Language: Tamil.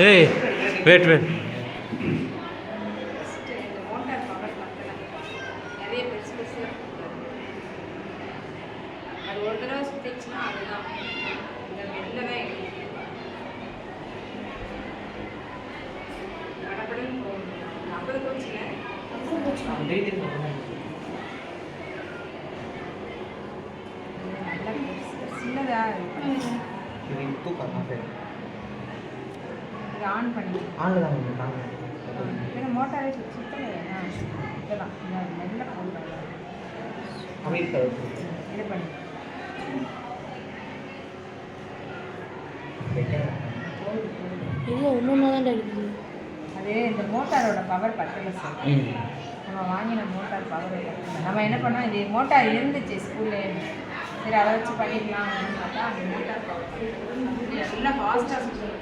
ஏய் வெயிட் வெயிட் ஒரு தடவை சுத்திச்சுன்னா அதுதான் இந்த வெளிலவே கடப்படன்னு போகணும். அப்புறம் தோச்சுல நல்லா சின்னதா இது ஆன் பண்ணி மோட்டாரே சுத்தம் இதெல்லாம் மெல்ல இது பண்ணி இல்லை ஒன்று தான் இருக்குது. அது இந்த மோட்டாரோட பவர் பத்தலை சார். நம்ம வாங்கின மோட்டார் பவர் பத்தலை. நம்ம என்ன பண்ணோம், இது மோட்டார் இருந்துச்சு ஸ்கூல்லே, சரி அதை வச்சு பண்ணிடலாம் அப்படின்னு பார்த்தா அந்த மோட்டார் பவர் எல்லாம் ஃபாஸ்ட்டாக சுற்றுங்க.